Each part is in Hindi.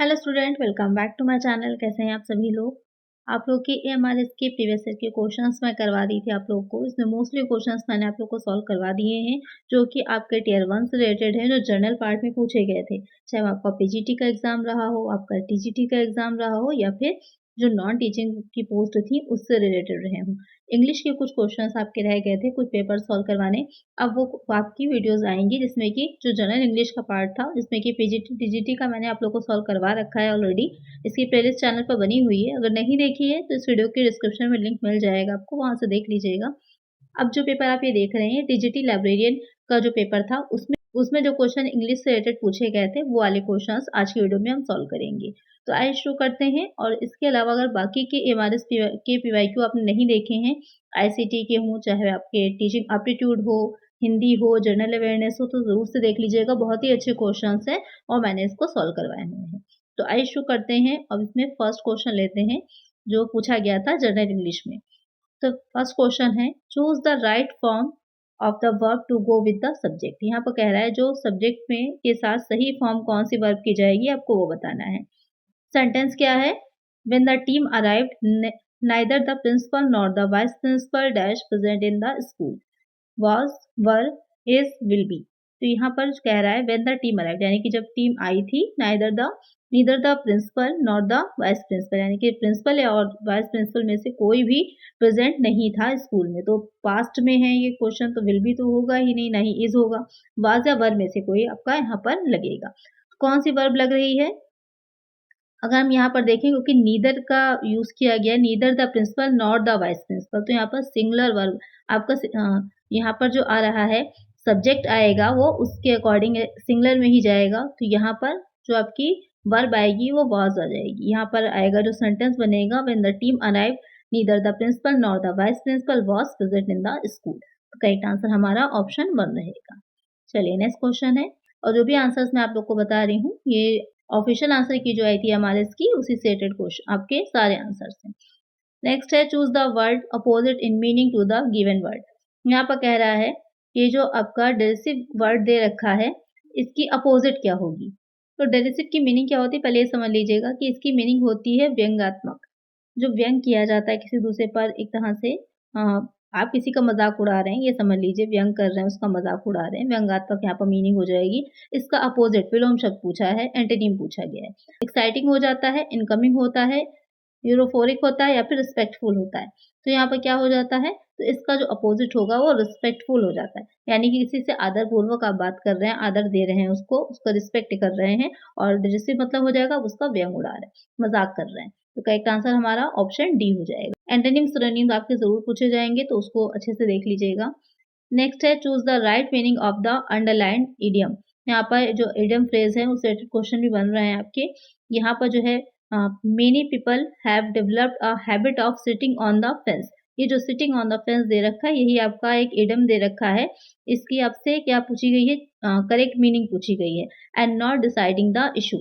Hello student, welcome back to my channel. कैसे हैं आप सभी लोग। आप लोग के एएमआरएस के प्रीवियस ईयर के क्वेश्चंस मैं करवा दी थी आप लोग को। इसमें मोस्टली क्वेश्चंस मैंने आप लोग को सॉल्व करवा दिए हैं जो कि आपके टियर 1 से रिलेटेड हैं, जो जनरल पार्ट में पूछे गए थे। चाहे वो आपका पीजीटी का एग्जाम रहा हो, आपका टीजीटी का एग्जाम रहा हो, या फिर जो नॉन टीचिंग की पोस्ट थी उससे रिलेटेड रहे हों। इंग्लिश के कुछ क्वेश्चंस आपके रह गए थे, कुछ पेपर सॉल्व करवाने। अब वो आपकी वीडियोस आएंगी जिसमें कि जो जनरल इंग्लिश का पार्ट था, जिसमें कि पीजीटी टीजीटी का मैंने आप लोग को सॉल्व करवा रखा है ऑलरेडी। इसकी प्लेलिस्ट चैनल पर बनी हुई है, अगर नहीं देखी है तो इस वीडियो के डिस्क्रिप्शन में लिंक मिल जाएगा आपको, वहां से देख लीजिएगा। अब जो पेपर आप ये देख रहे हैं टीजीटी लाइब्रेरियन का जो पेपर था, उसमें उसमें जो क्वेश्चन इंग्लिश से रिलेटेड पूछे गए थे वो वाले क्वेश्चंस आज की वीडियो में हम सॉल्व करेंगे। तो आइए शुरू करते हैं। और इसके अलावा अगर बाकी के एमआरएस के पीवाईक्यू आपने नहीं देखे हैं, आईसीटी के हों, चाहे आपके टीचिंग एप्टीट्यूड हो, हिंदी हो, जनरल अवेयरनेस हो, तो जरूर से देख लीजिएगा। बहुत ही अच्छे क्वेश्चंस हैं और मैंने इसको सॉल्व करवाए हुए हैं। तो आइए शुरू करते हैं। अब इसमें फर्स्ट क्वेश्चन लेते हैं जो पूछा गया था जनरल इंग्लिश में। तो फर्स्ट क्वेश्चन है, choose the right form of the verb to go with the subject. यहाँ पर कह रहा है जो सब्जेक्ट में के साथ सही फॉर्म कौन सी वर्ब की जाएगी, आपको वो बताना है। सेंटेंस क्या है, when the team arrived neither the principal nor the vice principal dash present in the school, was, were, is, will be। तो यहाँ पर कह रहा है when the team arrived, यानी कि जब टीम आई थी, neither the principal nor the vice principal, यानी कि प्रिंसिपल और वाइस प्रिंसिपल में से कोई भी प्रेजेंट नहीं था स्कूल में। तो पास्ट में है ये क्वेश्चन, तो विल बी तो होगा ही नहीं, ना ही इज होगा। वाज या वर में से कोई आपका यहाँ पर लगेगा। कौन सी वर्ब लग रही है, अगर हम यहाँ पर देखें, क्योंकि नीदर का यूज किया गया, neither the principal not the vice principal, तो यहाँ पर सिंगुलर वर्ब आपका यहाँ पर जो आ रहा है सब्जेक्ट आएगा वो उसके अकॉर्डिंग सिंगुलर में ही जाएगा। तो यहाँ पर जो आपकी वर्ब आएगी वो वाज आ जाएगी। यहाँ पर आएगा जो सेंटेंस बनेगा, when the team arrive neither the principal nor the vice principal was present in the school. तो करेक्ट आंसर हमारा ऑप्शन 1 रहेगा। चलिए नेक्स्ट क्वेश्चन है, और जो भी आंसर्स मैं आप लोग को बता रही हूँ ये ऑफिशियल आंसर की जो आई थी हमारे इसकी, उसी से रिलेटेड क्वेश्चन आपके सारे आंसर्स हैं। नेक्स्ट है, choose the word opposite in meaning to the given word. यहाँ पर कह रहा है ये जो आपका डेरिसिव वर्ड दे रखा है इसकी अपोजिट क्या होगी। तो डेरिसिव की मीनिंग क्या होती है, पहले ये समझ लीजिएगा कि इसकी मीनिंग होती है व्यंग्यात्मक। जो व्यंग किया जाता है किसी दूसरे पर, एक तरह से आप किसी का मजाक उड़ा रहे हैं, ये समझ लीजिए व्यंग कर रहे हैं, उसका मजाक उड़ा रहे हैं, व्यंग्यात्मक यहाँ पर मीनिंग हो जाएगी। इसका अपोजिट विलोम शब्द पूछा है, एंटोनिम पूछा गया है। एक्साइटिंग हो जाता है, इनकमिंग होता है, यूरोफोरिक होता है, या फिर रिस्पेक्टफुल होता है। तो यहाँ पर क्या हो जाता है, तो इसका जो अपोजिट होगा वो रिस्पेक्टफुल हो जाता है, यानी कि किसी से आदर पूर्वक आप बात कर रहे हैं, आदर दे रहे हैं, उसको उसका रिस्पेक्ट कर रहे हैं। और डिजेसिव मतलब हो जाएगा उसका व्यंग उड़ा रहे हैं, मजाक कर रहे हैं। तो करेक्ट आंसर हमारा ऑप्शन डी हो जाएगा। एंटोनिम सिनोनिम्स आपके जरूर पूछे जाएंगे, तो उसको अच्छे से देख लीजिएगा। नेक्स्ट है, choose the right meaning of the underlined idiom. यहाँ पर जो इडियम फ्रेज है उससे क्वेश्चन भी बन रहे हैं आपके। यहाँ पर जो है, many people have developed a habit of sitting on the fence. ये जो सिटिंग ऑन द फेंस दे रखा है, यही आपका एक इडियम दे रखा है। इसकी आपसे क्या पूछी गई है, करेक्ट मीनिंग पूछी गई है। And not deciding the issue,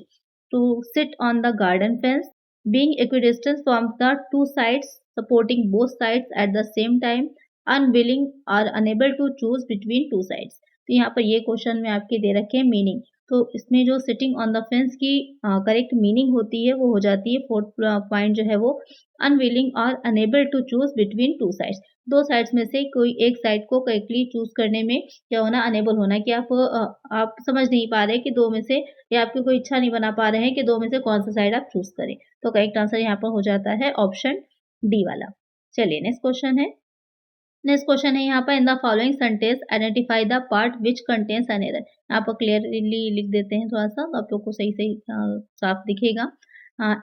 to sit on the garden fence, being equidistant from the two sides, supporting both sides at the same time, unwilling or unable to choose between two sides। तो यहाँ पर ये क्वेश्चन में आपके दे रखे हैं मीनिंग। तो इसमें जो सिटिंग ऑन द फेंस की करेक्ट मीनिंग होती है वो हो जाती है, फोर्थ पॉइंट जो है वो अनविलिंग और unable to choose between two sides. दो साइड्स में से कोई एक साइड को करेक्टली चूज करने में क्या होना, अनेबल होना, कि आप समझ नहीं पा रहे कि दो में से, या आपकी कोई इच्छा नहीं बना पा रहे हैं कि दो में से कौन सा साइड आप चूज करें। तो करेक्ट आंसर यहाँ पर हो जाता है ऑप्शन डी वाला। चलिए नेक्स्ट क्वेश्चन है। नेक्स्ट क्वेश्चन है यहाँ पर, in the following sentence identify the part which contains an error. यहाँ पर क्लियरली लिख देते हैं थोड़ा सा, तो आप लोग को सही सही साफ दिखेगा।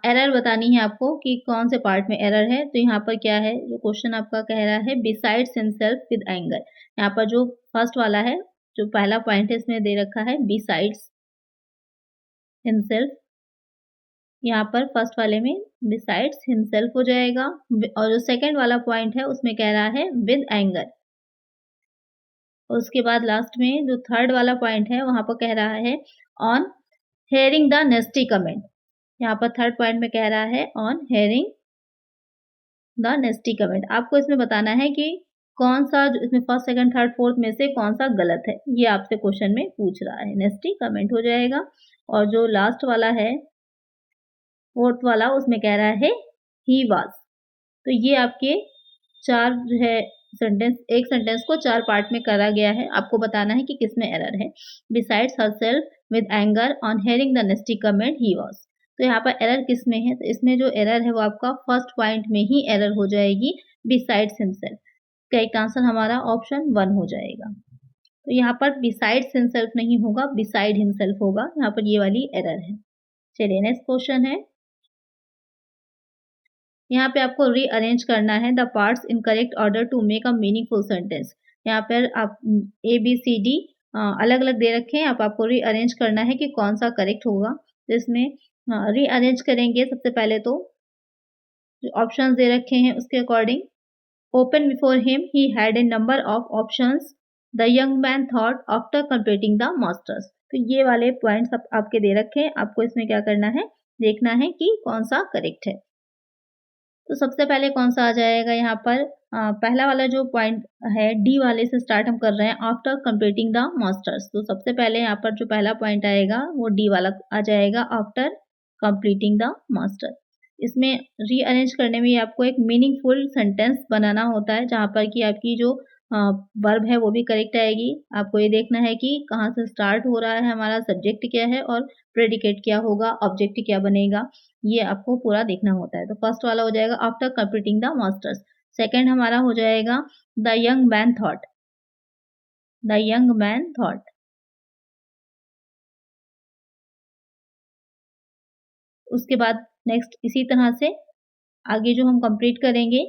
एरर बतानी है आपको कि कौन से पार्ट में एरर है। तो यहाँ पर क्या है, जो क्वेश्चन आपका कह रहा है बिसाइड्स हिमसेल्फ विद एंगर। यहाँ पर जो फर्स्ट वाला है, जो पहला पॉइंट है इसमें दे रखा है बिसाइड्स हिमसेल्फ, यहाँ पर फर्स्ट वाले में बिसाइड्स हिमसेल्फ हो जाएगा। और जो सेकंड वाला पॉइंट है उसमें कह रहा है विद एंगर। और उसके बाद लास्ट में जो थर्ड वाला पॉइंट है वहां पर कह रहा है ऑन हेयरिंग द नेस्टी कमेंट। यहाँ पर थर्ड पॉइंट में कह रहा है ऑन हेयरिंग द नेस्टी कमेंट। आपको इसमें बताना है कि कौन सा जो इसमें फर्स्ट सेकंड थर्ड फोर्थ में से कौन सा गलत है, ये आपसे क्वेश्चन में पूछ रहा है। नेस्टी कमेंट हो जाएगा। और जो लास्ट वाला है फोर्थ वाला उसमें कह रहा है ही वाज। तो ये आपके 4 जो है सेंटेंस, एक सेंटेंस को 4 पार्ट में करा गया है। आपको बताना है कि किसमें एरर है। Besides herself with anger on hearing the नेस्टी comment he was. तो यहाँ पर एरर किसमें है? तो इसमें जो एरर है वो आपका फर्स्ट पॉइंट में ही एरर हो जाएगी, बिसाइड्स हिमसेल्फ। करेक्ट आंसर हमारा ऑप्शन 1 हो जाएगा। तो यहाँ पर बिसाइड्स हिमसेल्फ नहीं होगा, बिसाइड हिमसेल्फ होगा। यहाँ पर ये वाली एरर है। चलिए नेक्स्ट क्वेश्चन है। यहाँ पे आपको रीअरेंज करना है the parts in correct order to make a meaningful sentence. यहाँ पर आप ए बी सी डी अलग अलग दे रखे हैं, अब आपको रीअरेंज करना है कि कौन सा करेक्ट होगा। तो इसमें रीअरेंज करेंगे सबसे पहले तो जो ऑप्शंस दे रखे हैं उसके according. Open before him he had a number of options the young man thought after completing the masters. तो ये वाले पॉइंट्स आपके दे रखे हैं, आपको इसमें क्या करना है, देखना है कि कौन सा करेक्ट है। तो सबसे पहले कौन सा आ जाएगा यहाँ पर, पहला वाला जो पॉइंट है डी वाले से स्टार्ट हम कर रहे हैं, आफ्टर कंप्लीटिंग द मास्टर्स। तो सबसे पहले यहाँ पर जो पहला पॉइंट आएगा वो डी वाला आ जाएगा, आफ्टर कंप्लीटिंग द मास्टर। इसमें रीअरेंज करने में आपको एक मीनिंगफुल सेंटेंस बनाना होता है, जहाँ पर कि आपकी जो वर्ब है वो भी करेक्ट आएगी। आपको ये देखना है कि कहाँ से स्टार्ट हो रहा है, हमारा सब्जेक्ट क्या है और प्रेडिकेट क्या होगा, ऑब्जेक्ट क्या बनेगा, ये आपको पूरा देखना होता है। तो फर्स्ट वाला हो जाएगा after completing the masters. Second हमारा हो जाएगा the young man thought, the young man thought. उसके बाद नेक्स्ट इसी तरह से आगे जो हम कंप्लीट करेंगे,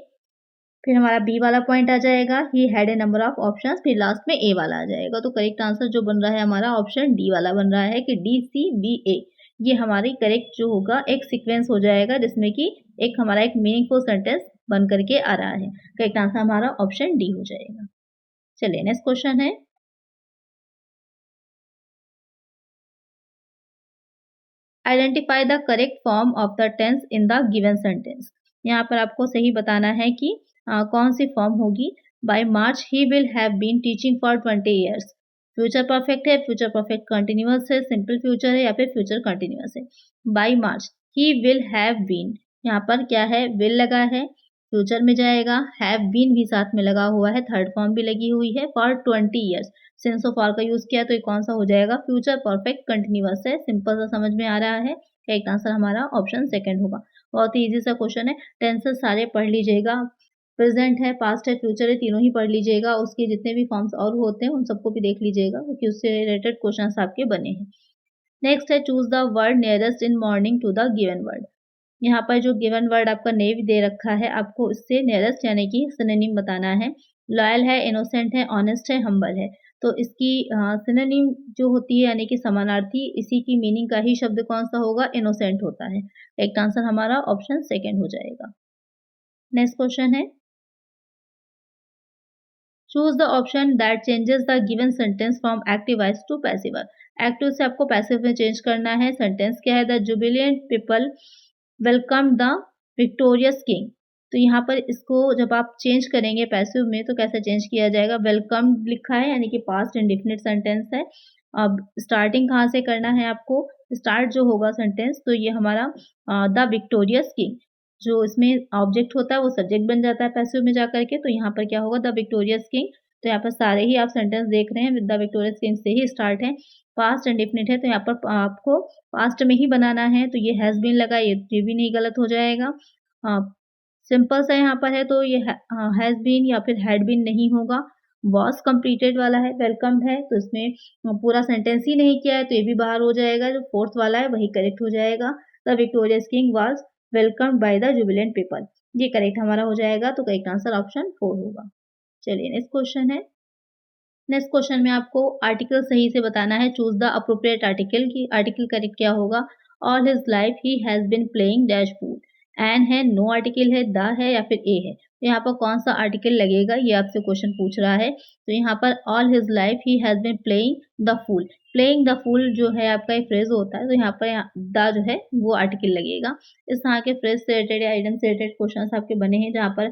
फिर हमारा बी वाला पॉइंट आ जाएगा, he had a number of options, फिर लास्ट में ए वाला आ जाएगा। तो करेक्ट आंसर जो बन रहा है हमारा ऑप्शन डी वाला बन रहा है कि डी सी बी ए। ये हमारी करेक्ट जो होगा एक सीक्वेंस हो जाएगा, जिसमें कि एक हमारा एक मीनिंगफुल सेंटेंस बन करके आ रहा है। करेक्ट आंसर हमारा ऑप्शन डी हो जाएगा। चलिए नेक्स्ट क्वेश्चन है। Identify the correct form of the tense in the given sentence. यहाँ पर आपको सही बताना है कि कौन सी फॉर्म होगी। By March he will have been teaching for 20 years. Future perfect है, फ्यूचर परफेक्ट कंटिन्यूअस है, सिंपल फ्यूचर है या फिर फ्यूचर कंटिन्यूअस है। By March he will have been, यहाँ पर क्या है, विल लगा है, फ्यूचर में जाएगा, हैव बीन भी साथ में लगा हुआ है, थर्ड फॉर्म भी लगी हुई है, for 20 years. Sense of R का यूज किया तो ये कौन सा हो जाएगा, फ्यूचर परफेक्ट कंटिन्यूअस है। सिंपल सा समझ में आ रहा है। करेक्ट आंसर हमारा ऑप्शन सेकंड होगा। बहुत ही इजी सा क्वेश्चन है। टेंसेस सारे पढ़ लीजिएगा, प्रेजेंट है, पास्ट है, फ्यूचर है, तीनों ही पढ़ लीजिएगा। उसके जितने भी फॉर्म्स और होते हैं उन सबको भी देख लीजिएगा, क्योंकि उससे रिलेटेड क्वेश्चन आपके बने हैं। नेक्स्ट है choose the word nearest in meaning to the given word. यहाँ पर जो गिवन वर्ड आपका नेव दे रखा है, आपको इससे नियरेस्ट यानी कि सिनोनिम बताना है। लॉयल है, इनोसेंट है, ऑनेस्ट है, हम्बल है। तो इसकी सिनोनिम जो होती है यानी कि समानार्थी, इसी की मीनिंग का ही शब्द कौन सा होगा, इनोसेंट होता है। एक आंसर हमारा ऑप्शन सेकंड हो जाएगा। नेक्स्ट क्वेश्चन है, choose the option that changes the given sentence from active voice to passive. Active से आपको पैसिव में चेंज करना है। सेंटेंस क्या है, the Jubilant people welcome the victorious king. तो यहाँ पर इसको जब आप चेंज करेंगे पैसिव में तो कैसे चेंज किया जाएगा, वेलकम लिखा है यानी कि पास्ट इंडेफिनिट सेंटेंस है। अब स्टार्टिंग कहाँ से करना है आपको, स्टार्ट जो होगा सेंटेंस तो ये हमारा द विक्टोरियस किंग, जो इसमें ऑब्जेक्ट होता है वो सब्जेक्ट बन जाता है पैसिव में जाकर के। तो यहाँ पर क्या होगा, द विक्टोरियस किंग। तो यहाँ पर सारे ही आप सेंटेंस देख रहे हैं द विक्टोरियस किंग से ही स्टार्ट है। पास्ट इंडेफिनिट है तो यहाँ पर आपको पास्ट में ही बनाना है। तो ये हैज़ बीन लगा, ये भी नहीं, गलत हो जाएगा। सिंपल सा यहाँ पर है तो ये हैज़ बीन या फिर हैड बीन नहीं होगा। वॉज कंप्लीटेड वाला है, वेलकम्ड है, तो इसमें पूरा सेंटेंस ही नहीं किया है तो ये भी बाहर हो जाएगा। जो फोर्थ वाला है वही करेक्ट हो जाएगा, the victorious king was welcomed by the Jubilant people. ये करेक्ट हमारा हो जाएगा। तो करेक्ट आंसर ऑप्शन 4 होगा। चलिए नेक्स्ट क्वेश्चन है। नेक्स्ट क्वेश्चन में आपको आर्टिकल सही से बताना है। चूज द अप्रोप्रिएट आर्टिकल की आर्टिकल करेक्ट क्या होगा। All his life he has been playing dash pool. An है, नो आर्टिकल है, द है या फिर ए है। तो यहाँ पर कौन सा आर्टिकल लगेगा ये आपसे क्वेश्चन पूछ रहा है। तो यहाँ पर all his life he has been playing the fool. Playing the fool जो है आपका एक फ्रेज होता है, तो यहाँ पर द जो है वो आर्टिकल लगेगा। इस तरह के फ्रेज से रिलेटेड या आइडम से रिलेटेड क्वेश्चन आपके बने हैं, जहाँ पर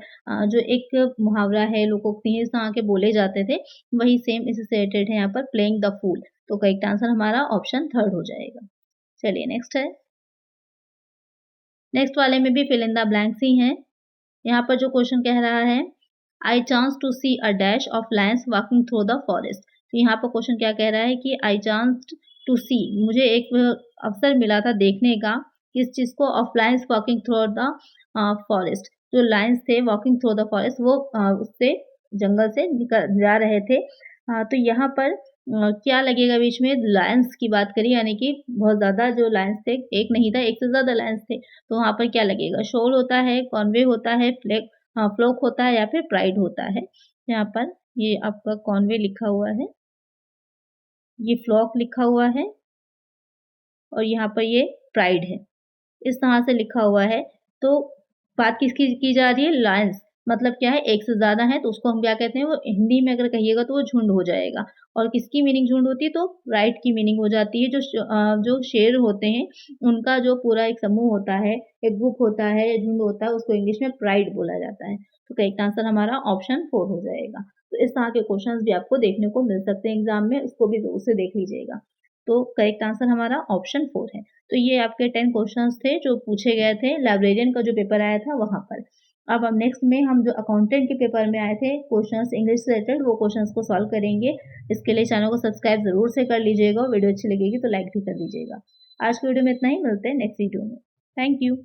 जो एक मुहावरा है, लोकोक्ति है, इस तरह के बोले जाते थे, वही सेम इससे रिलेटेड है यहाँ पर, प्लेइंग द फूल। तो करेक्ट आंसर हमारा ऑप्शन थर्ड हो जाएगा। चलिए नेक्स्ट है। नेक्स्ट वाले में भी फिल इन द ब्लैंक्स ही हैं। यहाँ पर जो क्वेश्चन कह रहा है, I chance to see a dash of lions walking through the forest. तो यहाँ पर क्वेश्चन क्या कह रहा है कि आई चांस टू सी, मुझे एक अवसर मिला था देखने का, किस चीज़ को, of lions walking through the forest. जो लायंस थे वॉकिंग थ्रू द फॉरेस्ट, वो उससे जंगल से निकल जा रहे थे। तो यहाँ पर क्या लगेगा बीच में, लायंस की बात करी, यानी कि बहुत ज़्यादा जो लायंस थे, एक नहीं था, एक से ज़्यादा लायंस थे। तो वहाँ पर क्या लगेगा, शोल होता है, कॉन्वे होता है, फ्लोक होता है या फिर प्राइड होता है। यहाँ पर ये आपका कॉन्वे लिखा हुआ है, ये फ्लॉक लिखा हुआ है और यहाँ पर ये प्राइड है। इस तरह से लिखा हुआ है। तो बात किसकी की जा रही है, लायंस, मतलब क्या है, एक से ज़्यादा है तो उसको हम क्या कहते हैं, वो हिंदी में अगर कहिएगा तो वो झुंड हो जाएगा। और किसकी मीनिंग झुंड होती है, तो प्राइड की मीनिंग हो जाती है। जो शेर होते हैं, उनका जो पूरा एक समूह होता है, एक ग्रुप होता है या झुंड होता है, उसको इंग्लिश में प्राइड बोला जाता है। तो करेक्ट आंसर हमारा ऑप्शन 4 हो जाएगा। तो इस तरह के क्वेश्चंस भी आपको देखने को मिल सकते हैं एग्जाम में, उसको भी ज़रूर से देख लीजिएगा। तो करेक्ट आंसर हमारा ऑप्शन 4 है। तो ये आपके 10 क्वेश्चंस थे जो पूछे गए थे लाइब्रेरियन का जो पेपर आया था वहाँ पर। अब हम नेक्स्ट में हम जो अकाउंटेंट के पेपर में आए थे क्वेश्चंस इंग्लिश से रिलेटेड, वो क्वेश्चंस को सॉल्व करेंगे। इसके लिए चैनल को सब्सक्राइब ज़रूर से कर लीजिएगा, वीडियो अच्छी लगेगी तो लाइक भी कर दीजिएगा। आज की वीडियो में इतना ही, मिलते हैं नेक्स्ट वीडियो में। Thank you.